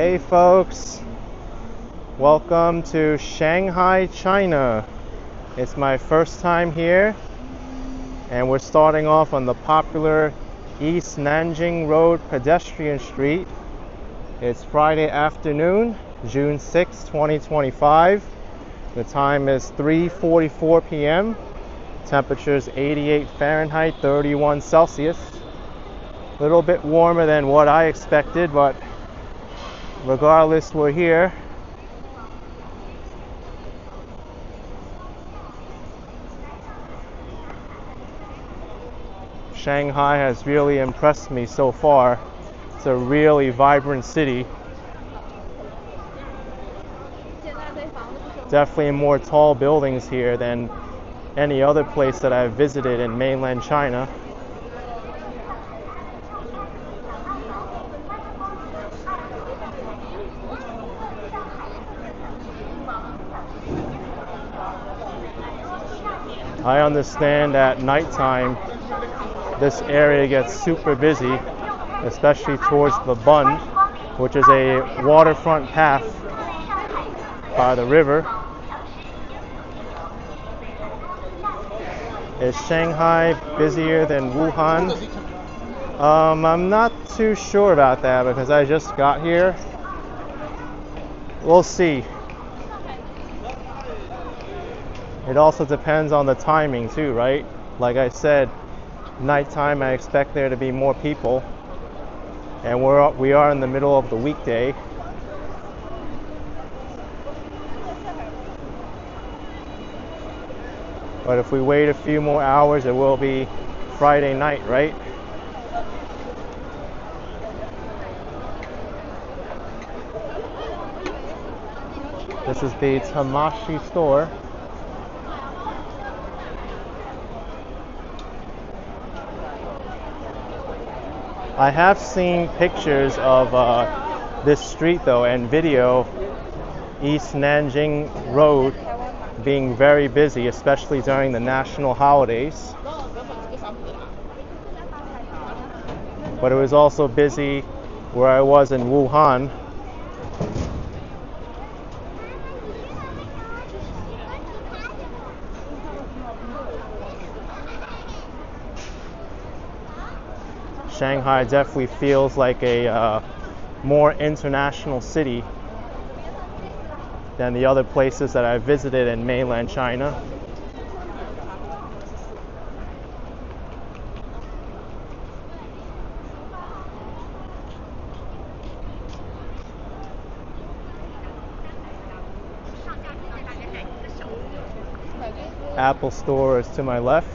Hey folks, welcome to Shanghai, China. It's my first time here, and we're starting off on the popular East Nanjing Road pedestrian street. It's Friday afternoon, June 6, 2025. The time is 3:44 p.m. Temperature is 88 Fahrenheit, 31 Celsius. A little bit warmer than what I expected, but regardless, we're here. Shanghai has really impressed me so far. It's a really vibrant city. Definitely more tall buildings here than any other place that I've visited in mainland China. I understand at nighttime this area gets super busy, especially towards the Bund, which is a waterfront path by the river. Is Shanghai busier than Wuhan? I'm not too sure about that because I just got here. We'll see. It also depends on the timing too, right? Like I said, nighttime I expect there to be more people, and we are in the middle of the weekday. But if we wait a few more hours, it will be Friday night, right? This is the Tamashi store. I have seen pictures of this street though, and video, East Nanjing Road, being very busy, especially during the national holidays. But it was also busy where I was in Wuhan. Shanghai definitely feels like a more international city than the other places that I've visited in mainland China. Apple store is to my left.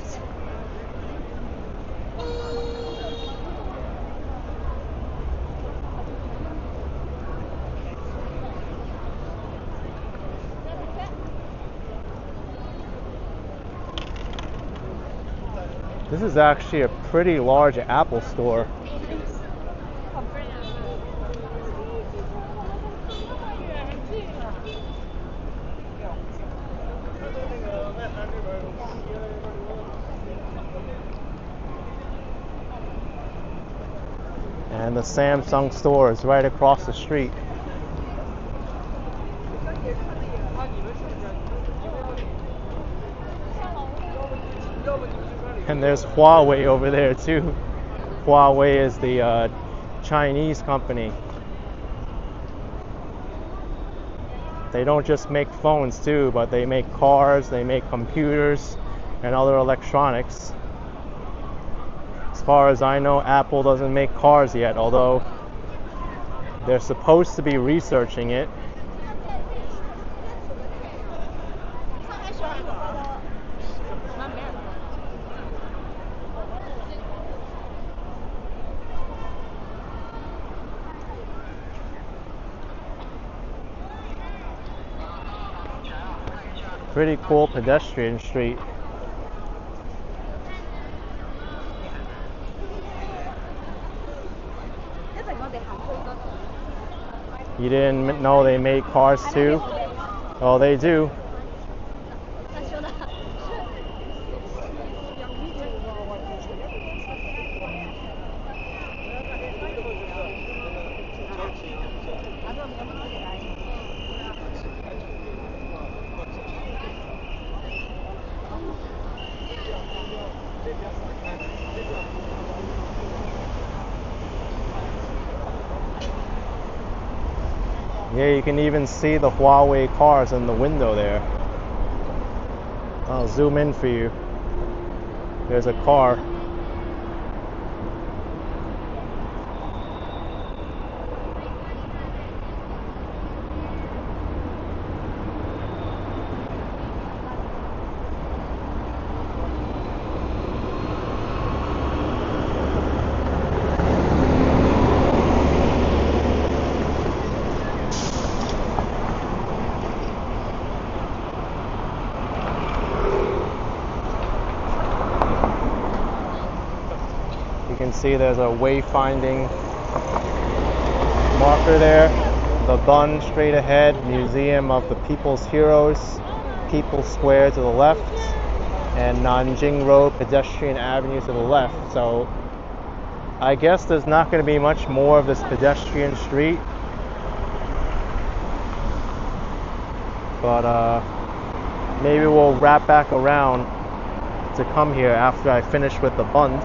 This is actually a pretty large Apple store. And the Samsung store is right across the street. And there's Huawei over there too. Huawei is the Chinese company. They don't just make phones too, but they make cars, they make computers, and other electronics. As far as I know, Apple doesn't make cars yet, although they're supposed to be researching it. Pretty cool pedestrian street. You didn't know they made cars too? Oh, they do. Yeah, you can even see the Huawei cars in the window there. I'll zoom in for you. There's a car. You can see there's a wayfinding marker there. The Bund straight ahead, Museum of the People's Heroes, People's Square to the left, and Nanjing Road, Pedestrian Avenue to the left. So I guess there's not going to be much more of this pedestrian street. But maybe we'll wrap back around to come here after I finish with the Bund.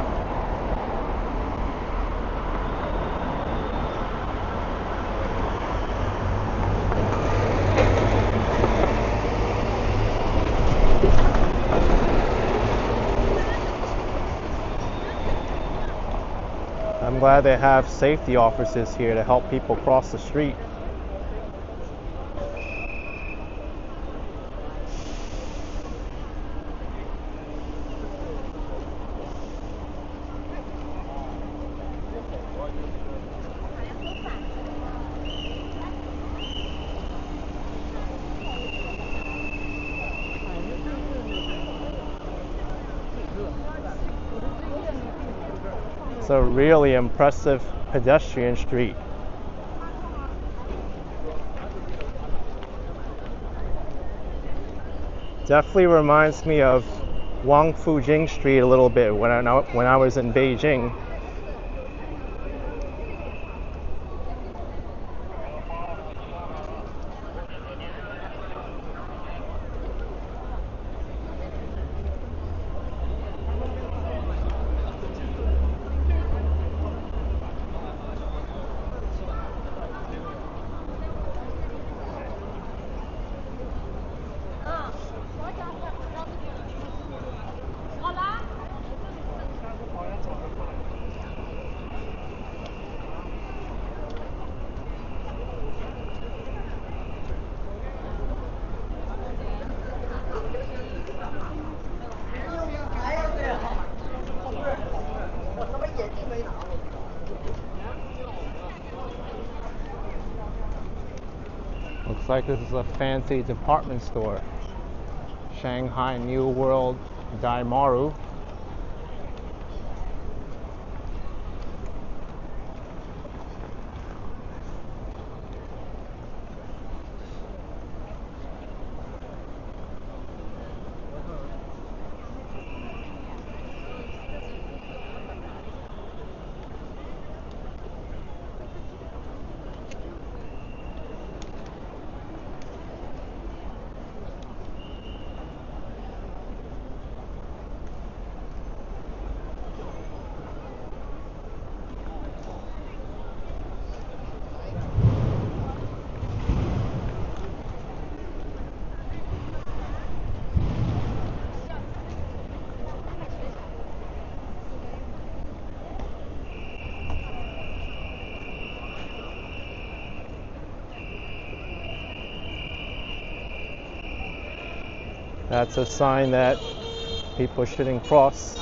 I'm glad they have safety officers here to help people cross the street. It's a really impressive pedestrian street. Definitely reminds me of Wang Fujing Street a little bit when I was in Beijing. Looks like this is a fancy department store. Shanghai New World Daimaru. That's a sign that people shouldn't cross.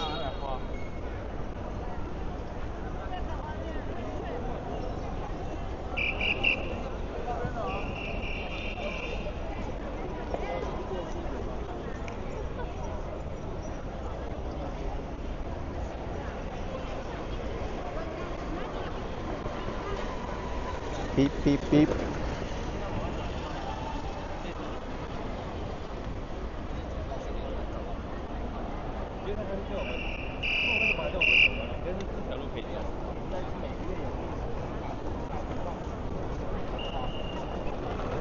Beep, beep, beep.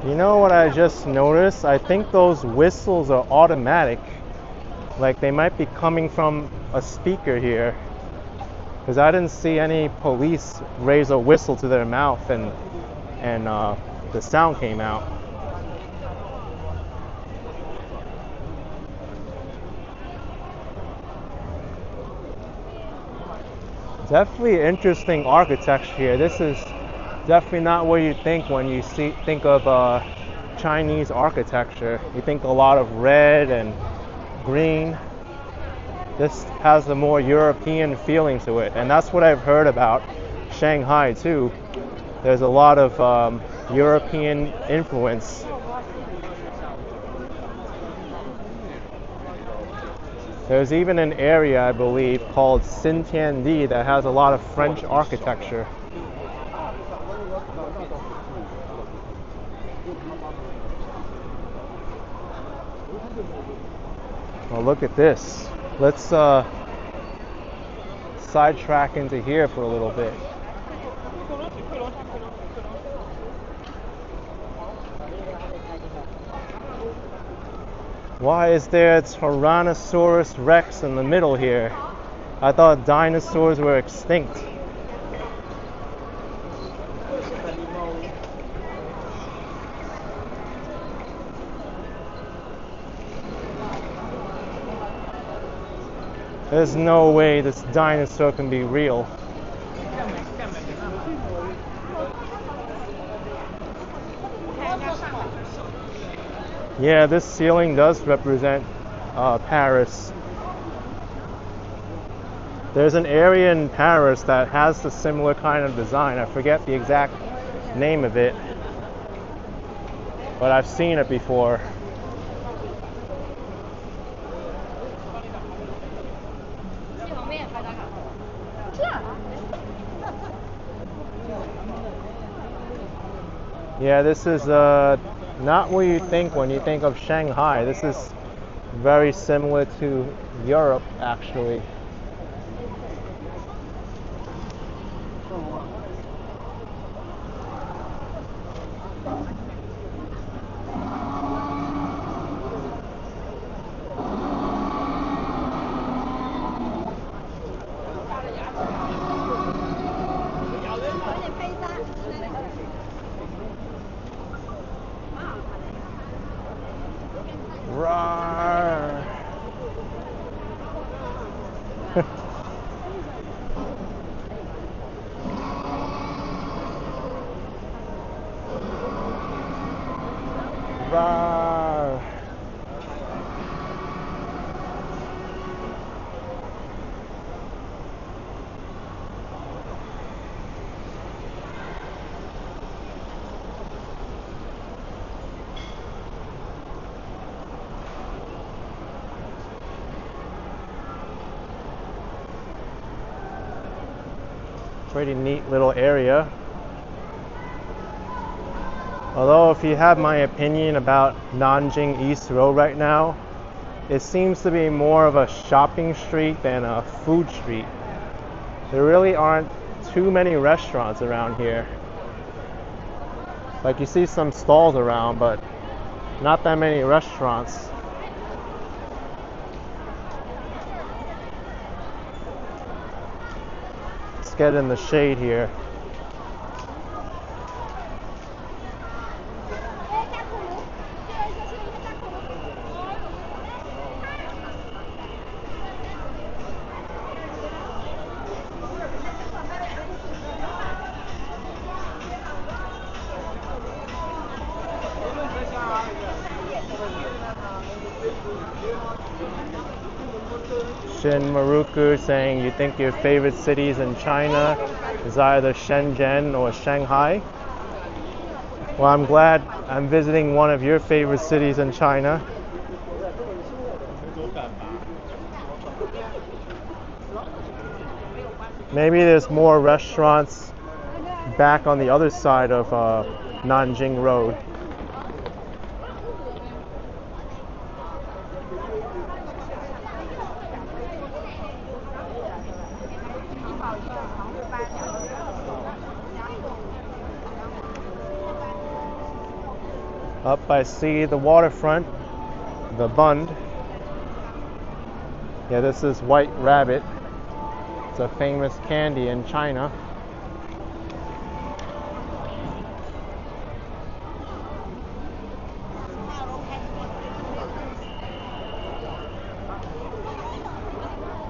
You know what I just noticed? I think those whistles are automatic. Like they might be coming from a speaker here. Because I didn't see any police raise a whistle to their mouth and the sound came out. Definitely interesting architecture here. This is definitely not what you think when you think of Chinese architecture. You think a lot of red and green. This has a more European feeling to it, and that's what I've heard about Shanghai too. There's a lot of European influence. There's even an area, I believe, called Xintiandi that has a lot of French architecture. Well, look at this. Let's sidetrack into here for a little bit. Why is there a Tyrannosaurus Rex in the middle here? I thought dinosaurs were extinct. There's no way this dinosaur can be real. Yeah, this ceiling does represent Paris. There's an area in Paris that has a similar kind of design. I forget the exact name of it, but I've seen it before. Yeah, this is not what you think when you think of Shanghai. This is very similar to Europe, actually. Rawr. Rawr. Pretty neat little area. Although if you have my opinion about Nanjing East Road right now, it seems to be more of a shopping street than a food street. There really aren't too many restaurants around here. Like, you see some stalls around, but not that many restaurants. Let's get in the shade here. Shin Maruku saying you think your favorite cities in China is either Shenzhen or Shanghai. Well, I'm glad I'm visiting one of your favorite cities in China. Maybe there's more restaurants back on the other side of Nanjing Road. Up I see the waterfront, the Bund. Yeah, this is White Rabbit. It's a famous candy in China.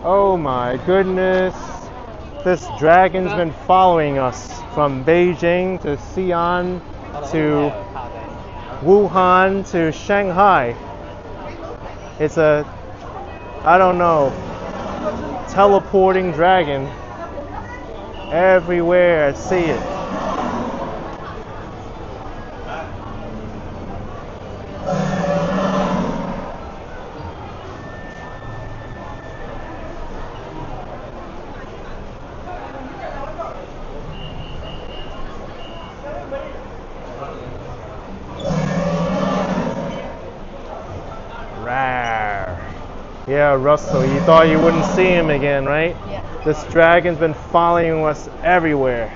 Oh my goodness. This dragon's been following us from Beijing to Xi'an to Wuhan to Shanghai. It's a, I don't know, teleporting dragon. Everywhere I see it. Yeah, Russell, you thought you wouldn't see him again, right? Yeah. This dragon's been following us everywhere.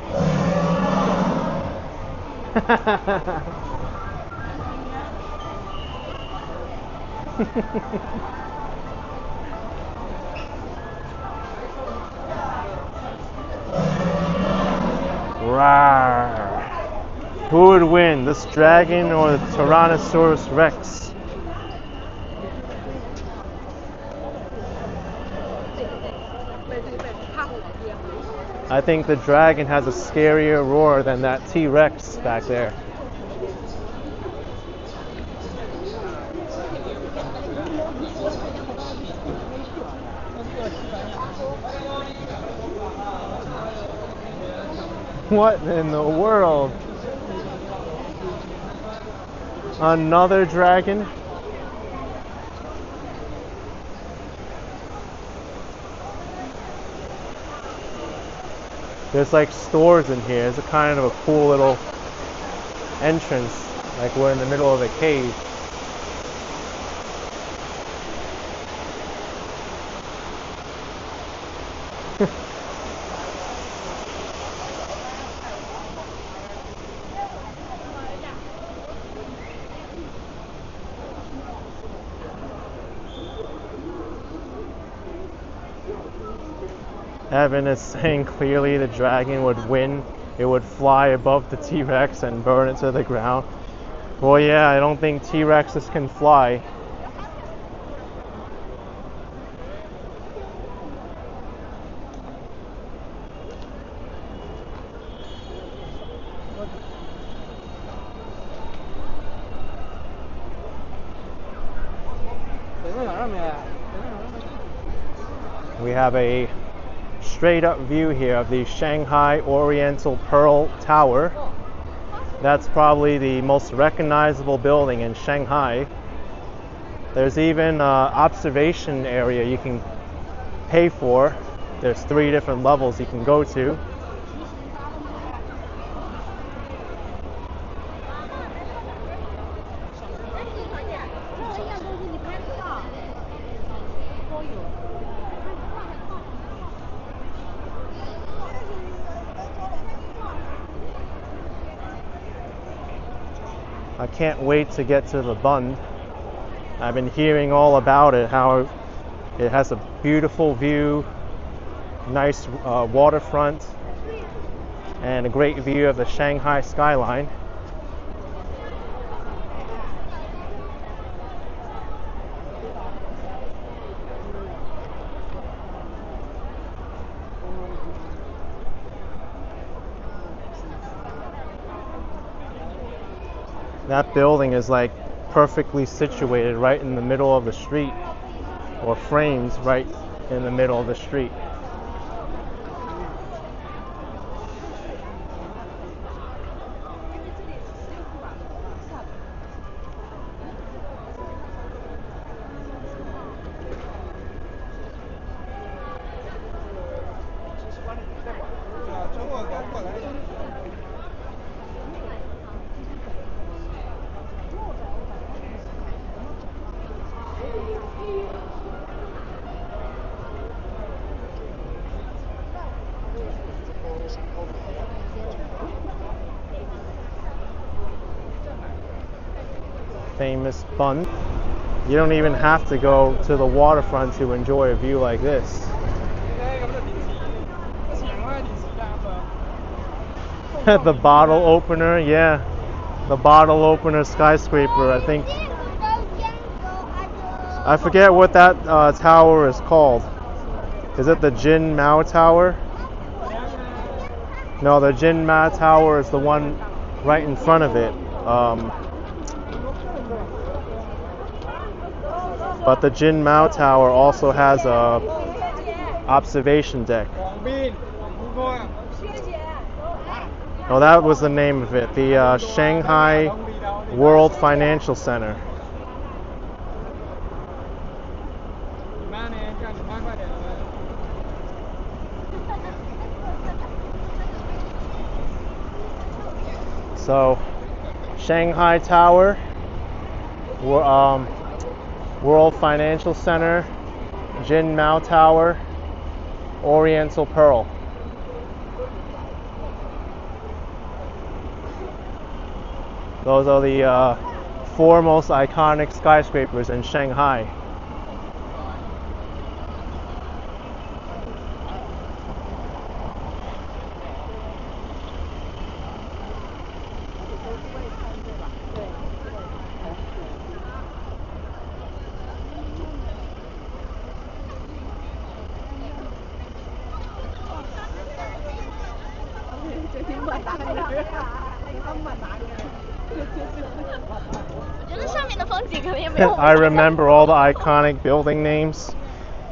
Rawr. Who would win, this dragon or the Tyrannosaurus Rex? I think the dragon has a scarier roar than that T-Rex back there. What in the world? Another dragon? There's like stores in here. It's a kind of a cool little entrance, like we're in the middle of a cave. Evan is saying clearly the dragon would win. It would fly above the T-Rex and burn it to the ground. Well, yeah, I don't think T-Rexes can fly. We have a straight up view here of the Shanghai Oriental Pearl Tower. That's probably the most recognizable building in Shanghai. There's even an observation area you can pay for. There's 3 different levels you can go to. I can't wait to get to the Bund. I've been hearing all about it, how it has a beautiful view, nice waterfront, and a great view of the Shanghai skyline. That building is like perfectly situated right in the middle of the street, or frames right in the middle of the street. Famous Bund. You don't even have to go to the waterfront to enjoy a view like this. The bottle opener, yeah. The bottle opener skyscraper, I think. I forget what that tower is called. Is it the Jin Mao Tower? No, the Jin Mao Tower is the one right in front of it. But the Jin Mao Tower also has a observation deck. Oh, that was the name of it. The Shanghai World Financial Center. So, Shanghai Tower, World Financial Center, Jin Mao Tower, Oriental Pearl. Those are the four most iconic skyscrapers in Shanghai. I remember all the iconic building names.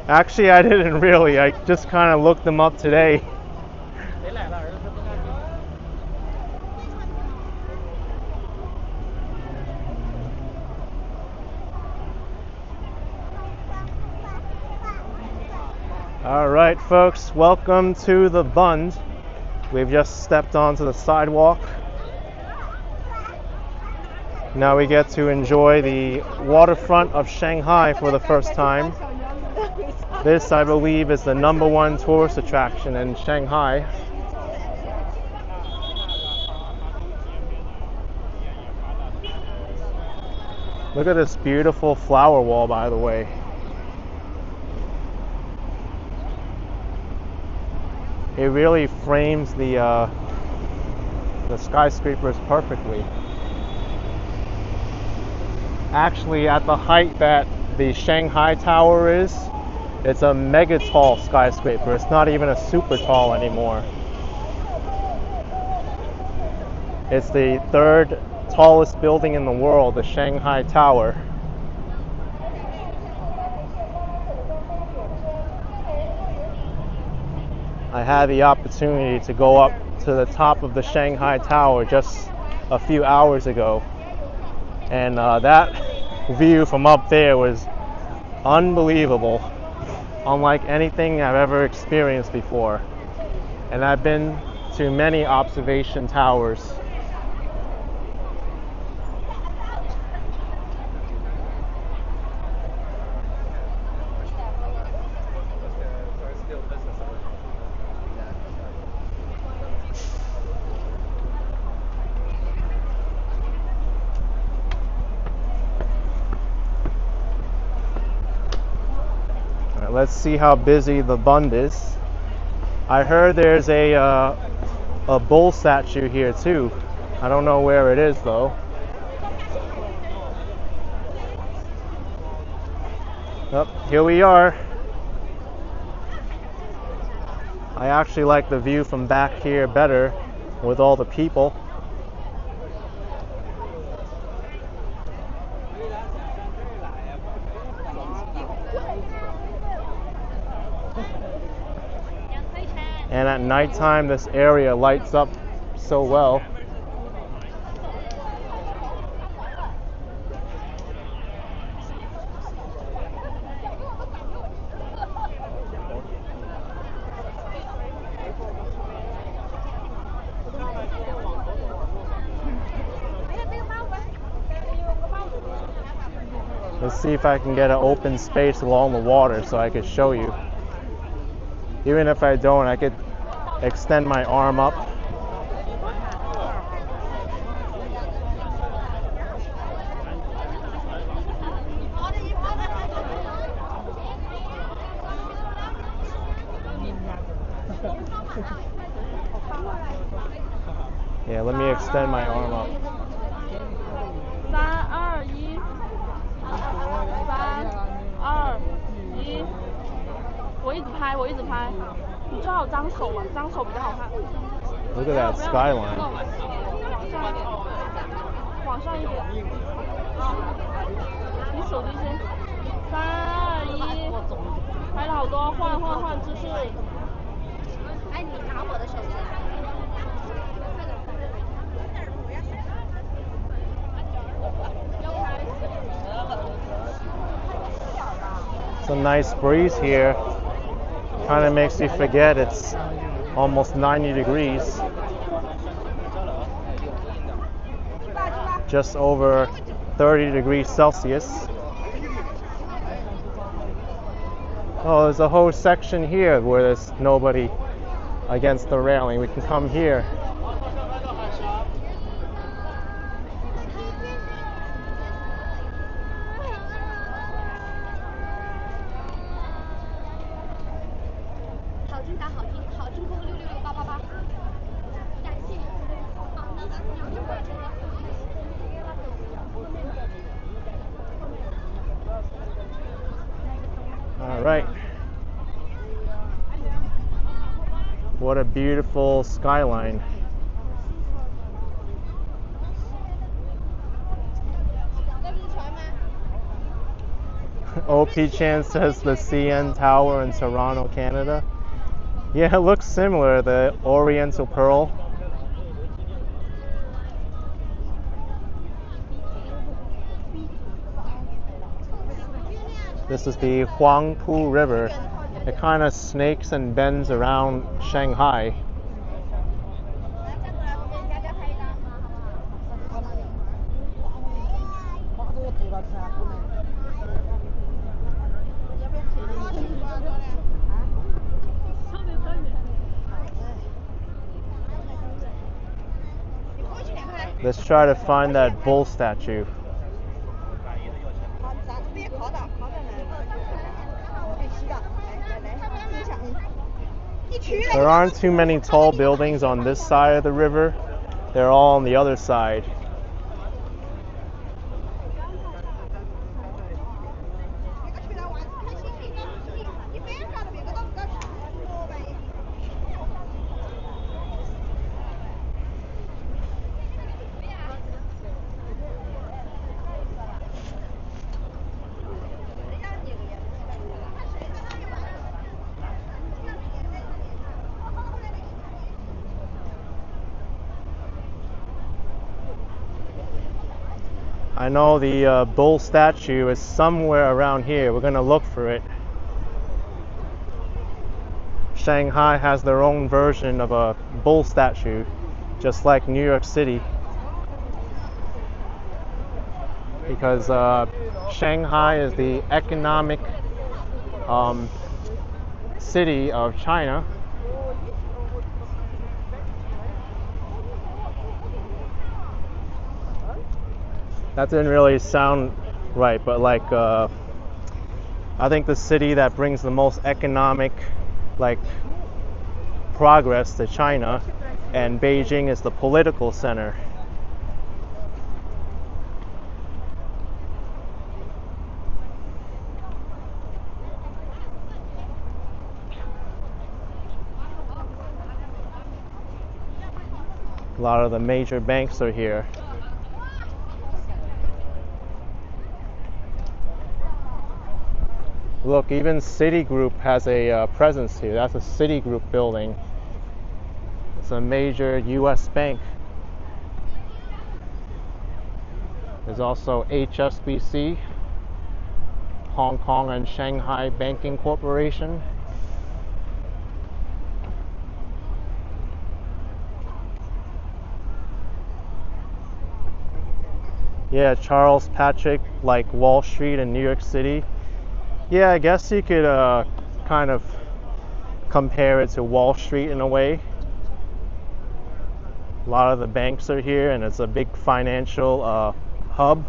Actually, I didn't really. I just kind of looked them up today. All right, folks, welcome to the Bund. We've just stepped onto the sidewalk. Now we get to enjoy the waterfront of Shanghai for the first time. This, I believe, is the #1 tourist attraction in Shanghai. Look at this beautiful flower wall, by the way. It really frames the skyscrapers perfectly. Actually, at the height that the Shanghai Tower is, it's a mega tall skyscraper. It's not even a super tall anymore. It's the third tallest building in the world, the Shanghai Tower. I had the opportunity to go up to the top of the Shanghai Tower just a few hours ago. And that view from up there was unbelievable, unlike anything I've ever experienced before. And I've been to many observation towers. Let's see how busy the Bund is. I heard there's a bull statue here too. I don't know where it is though. Oh, here we are. I actually like the view from back here better with all the people. And at nighttime, this area lights up so well. Let's see if I can get an open space along the water so I could show you. Even if I don't, I could extend my arm up. Yeah, let me extend my arm up. 3、2、1，3、2、1，回直拍，我一直拍。你最好张手嘛，张手比较好看。Look at that skyline. 往上一点。你手机先。3、2、1，拍了好多，换姿势。哎，你拿我的手机。It's a nice breeze here. Kind of makes you forget it's almost 90 degrees. Just over 30 degrees Celsius. Oh, there's a whole section here where there's nobody against the railing. We can come here. All right. What a beautiful skyline. OP Chan says the CN Tower in Toronto, Canada. Yeah, it looks similar, the Oriental Pearl. This is the Huangpu River. It kind of snakes and bends around Shanghai. Let's try to find that bull statue. There aren't too many tall buildings on this side of the river. They're all on the other side. I know the bull statue is somewhere around here. We're gonna look for it. Shanghai has their own version of a bull statue, just like New York City. Because Shanghai is the economic city of China. That didn't really sound right, but like I think the city that brings the most economic progress to China, and Beijing is the political center. A lot of the major banks are here. Look, even Citigroup has a presence here. That's a Citigroup building. It's a major US bank. There's also HSBC, Hong Kong and Shanghai Banking Corporation. Yeah, Charles Patrick, like Wall Street in New York City. Yeah, I guess you could kind of compare it to Wall Street in a way. A lot of the banks are here, and it's a big financial hub.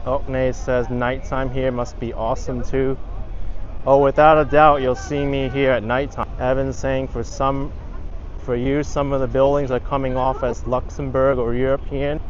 Okne says nighttime here must be awesome too. Oh, without a doubt, you'll see me here at nighttime. Evan's saying for you, some of the buildings are coming off as Luxembourg or European.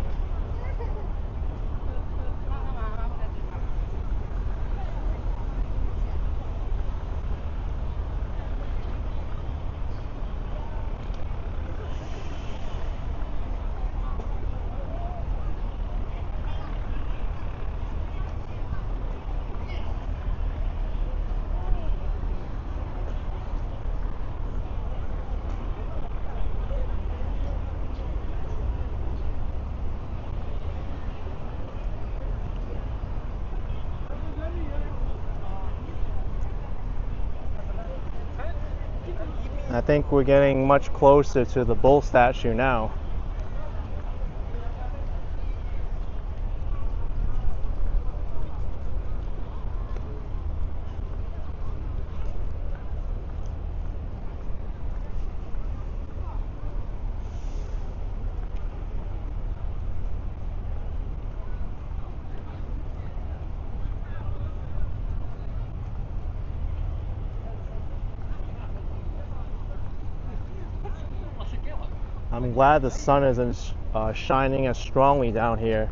I think we're getting much closer to the bull statue now. I'm glad the sun isn't shining as strongly down here.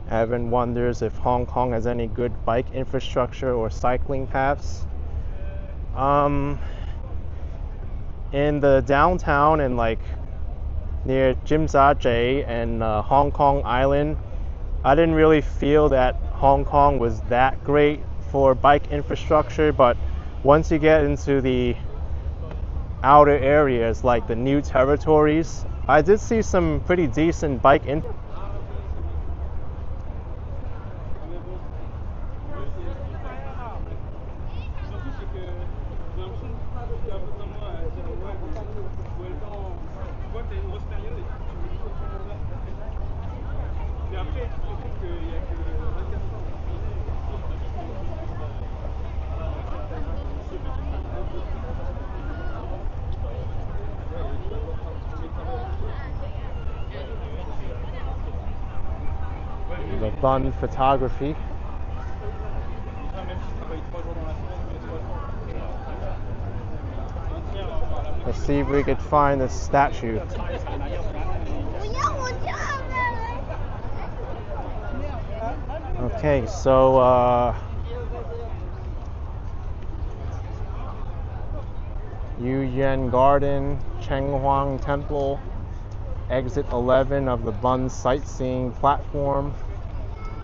Evan wonders if Hong Kong has any good bike infrastructure or cycling paths. In the downtown and like near Jimzaje and Hong Kong Island, I didn't really feel that Hong Kong was that great for bike infrastructure, but once you get into the outer areas like the new territories, I did see some pretty decent bike infrastructure. The Bund photography. Let's see if we could find the statue. Okay, so Yuyan Garden, Chenghuang Temple, exit 11 of the Bund sightseeing platform.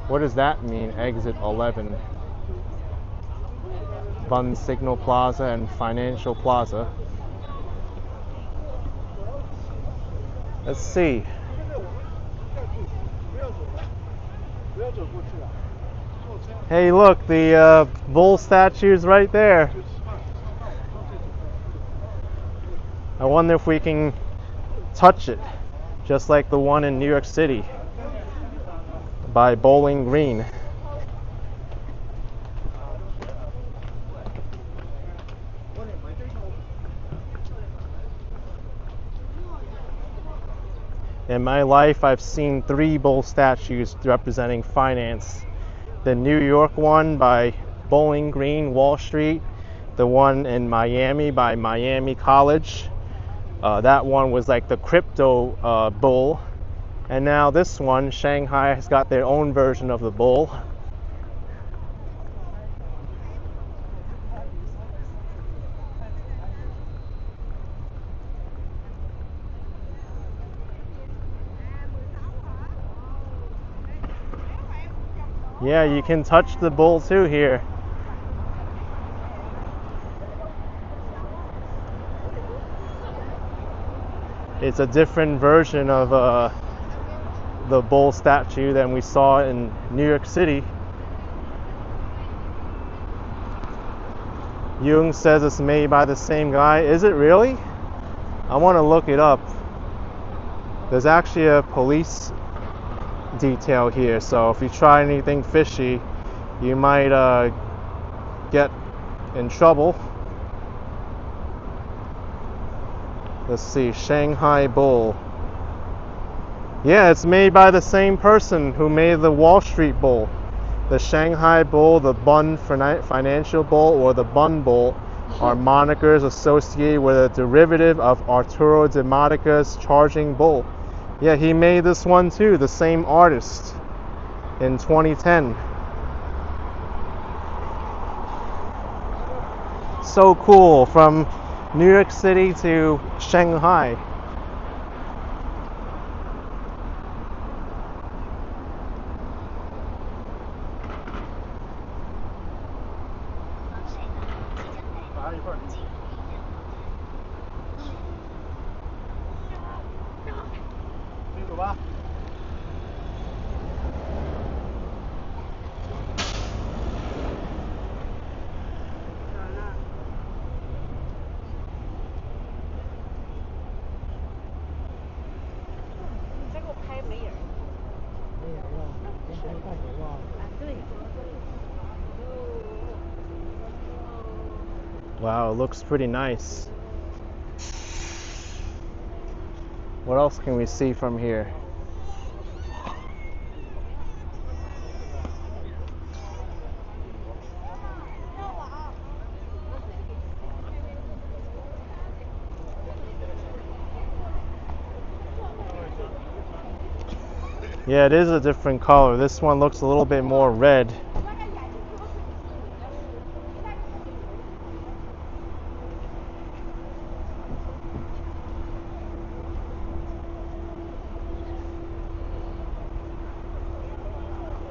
What does that mean, exit 11? Bund Signal Plaza and Financial Plaza. Let's see. Hey, look, the bull statue's right there. I wonder if we can touch it, just like the one in New York City by Bowling Green. In my life, I've seen 3 bull statues representing finance. The New York one by Bowling Green, Wall Street. The one in Miami by Miami College. That one was like the crypto bull. And now this one, Shanghai, has got their own version of the bull. Yeah, you can touch the bull too here. It's a different version of the bull statue than we saw in New York City. Jung says it's made by the same guy. Is it really? I want to look it up. There's actually a police detail here, so if you try anything fishy, you might get in trouble. Let's see, Shanghai Bull. Yeah, it's made by the same person who made the Wall Street Bull. The Shanghai Bull, the Bund Financial Bull, or the Bund Bull are monikers associated with a derivative of Arturo de Modica's Charging Bull. Yeah, he made this one too, the same artist, in 2010. So cool, from New York City to Shanghai. Wow, it looks pretty nice. What else can we see from here? Yeah, it is a different color. This one looks a little bit more red.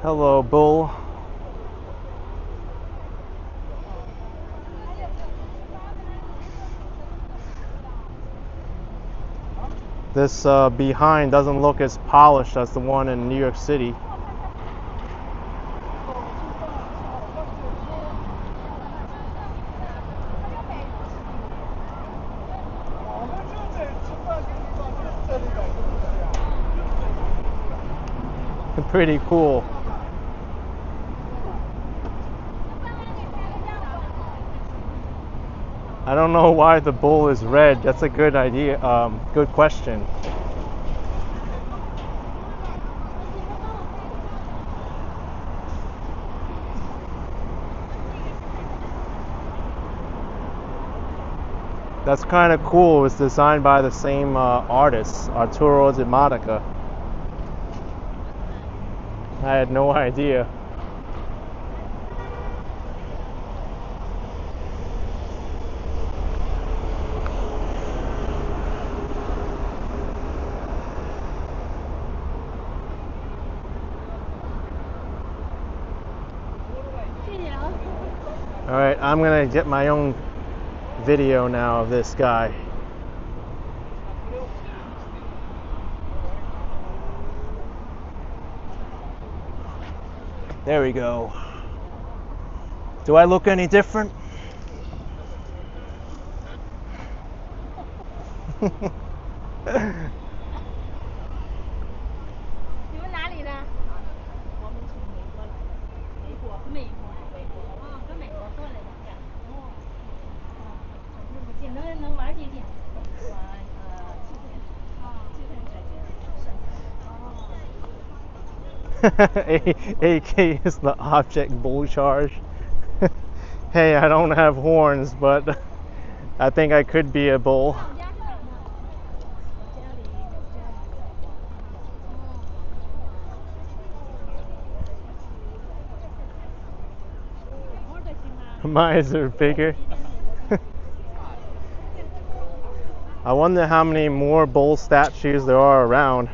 Hello, bull. This behind doesn't look as polished as the one in New York City. Pretty cool. I don't know why the bull is red. That's a good idea. Good question. That's kind of cool. It was designed by the same artist, Arturo de Modica. I had no idea. Alright, I'm gonna get my own video now of this guy. There we go. Do I look any different? AK is the object bull charge. Hey, I don't have horns, but I think I could be a bull. Mine are bigger. I wonder how many more bull statues there are around.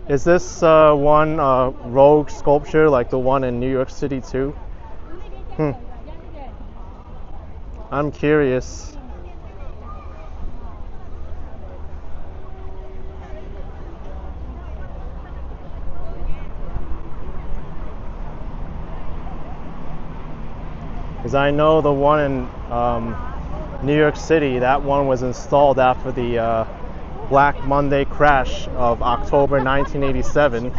Is this one rogue sculpture like the one in New York City too? I'm curious. Because I know the one in New York City, that one was installed after the Black Monday crash of October 1987.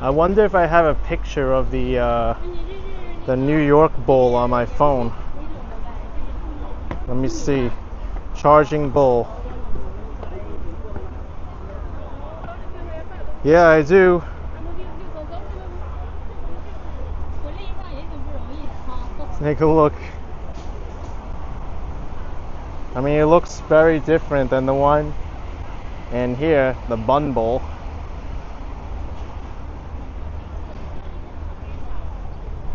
I wonder if I have a picture of the New York Bull on my phone. Let me see. Charging Bull. Yeah, I do. Let's take a look. I mean, it looks very different than the one in here, the Bund Bull.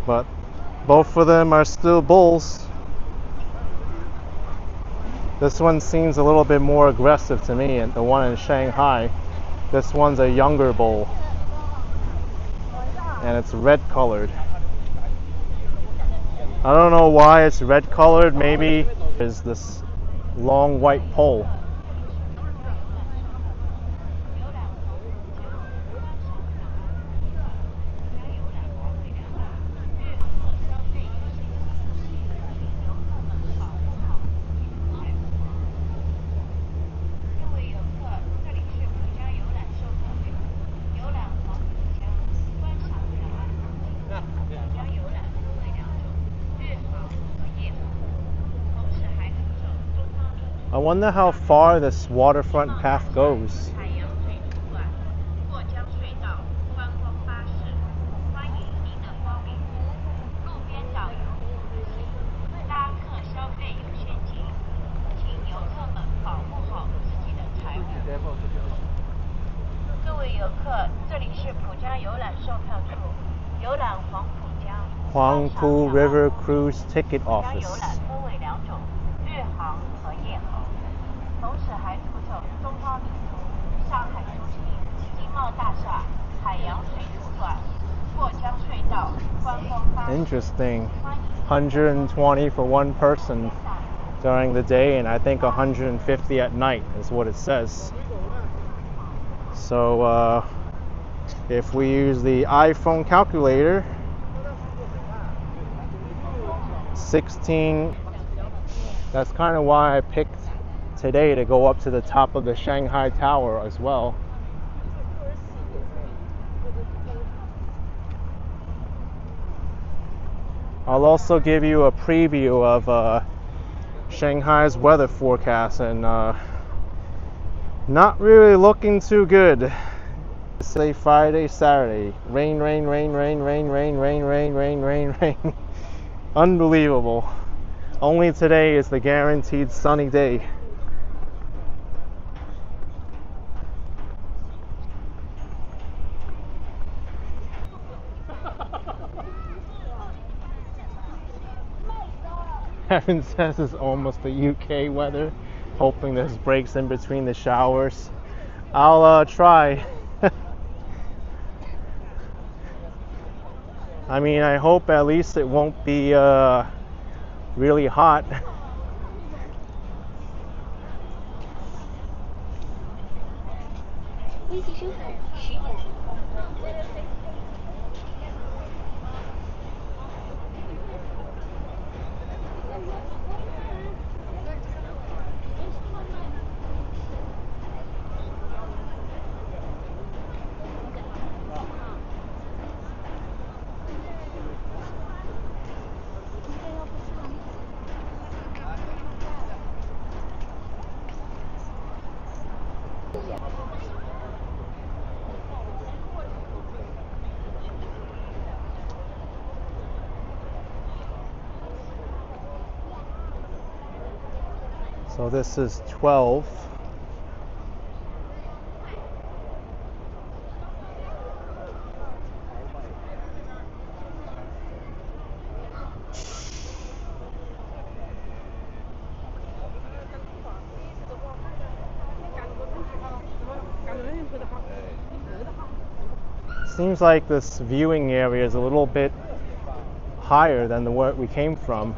But both of them are still bulls. This one seems a little bit more aggressive to me, and the one in Shanghai. This one's a younger bull, and it's red colored. I don't know why it's red colored. Maybe it's this long white pole. I wonder how far this waterfront path goes. Huangpu River Cruise Ticket Office. Interesting. 120 for one person during the day, and I think 150 at night is what it says. So if we use the iPhone calculator, 16, that's kind of why I picked today to go up to the top of the Shanghai Tower as well. I'll also give you a preview of Shanghai's weather forecast, and not really looking too good. Say Friday, Saturday, rain, rain, rain, rain, rain, rain, rain, rain, rain, rain, rain. Unbelievable. Only today is the guaranteed sunny day. Evan says it's almost the UK weather, hoping this breaks in between the showers. I'll try. I mean, I hope at least it won't be really hot. So this is 12. Seems like this viewing area is a little bit higher than the where we came from.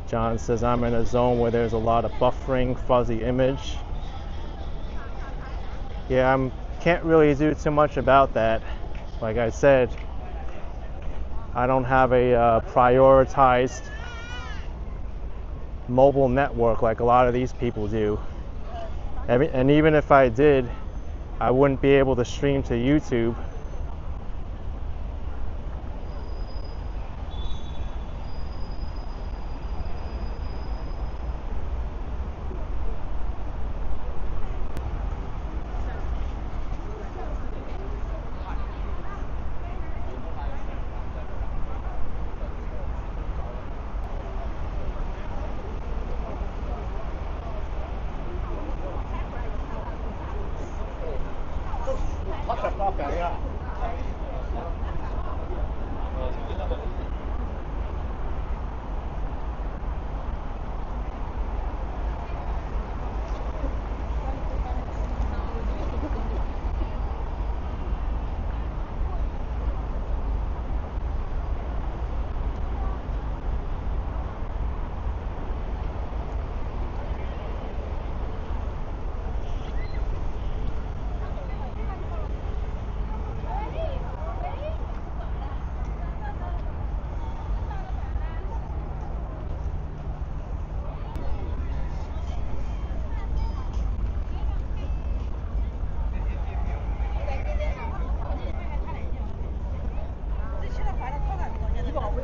John says I'm in a zone where there's a lot of buffering, fuzzy image. Yeah, can't really do too much about that. Like I said, I don't have a prioritized mobile network like a lot of these people do. And even if I did, I wouldn't be able to stream to YouTube.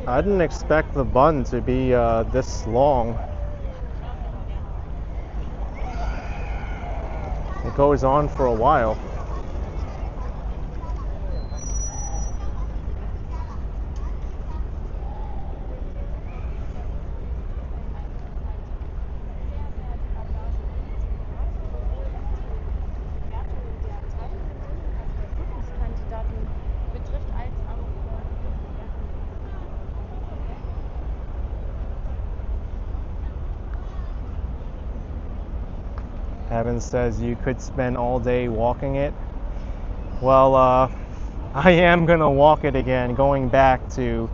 I didn't expect the Bund to be this long. It goes on for a while. Evan says you could spend all day walking it. Well, I am gonna walk it again, going back to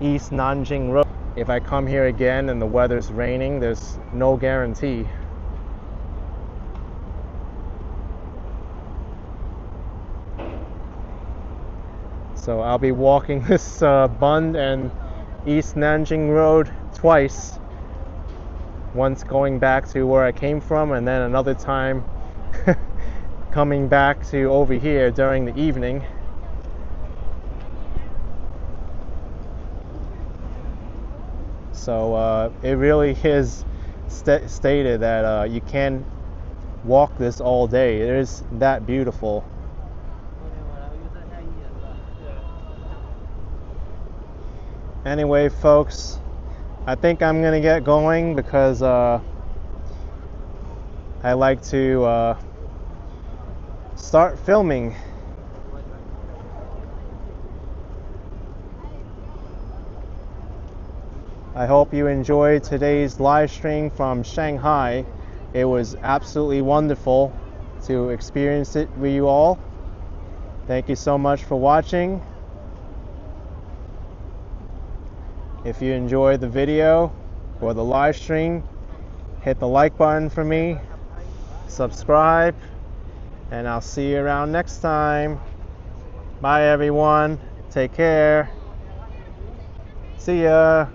East Nanjing Road. If I come here again and the weather's raining, there's no guarantee. So I'll be walking this Bund and East Nanjing Road twice. Once going back to where I came from, and then another time coming back to over here during the evening. So it really is stated that you can walk this all day. It is that beautiful. Anyway, folks, I think I'm gonna get going because I like to start filming. I hope you enjoyed today's live stream from Shanghai. It was absolutely wonderful to experience it with you all. Thank you so much for watching. If you enjoyed the video or the live stream, hit the like button for me, subscribe, and I'll see you around next time. Bye everyone, take care, see ya.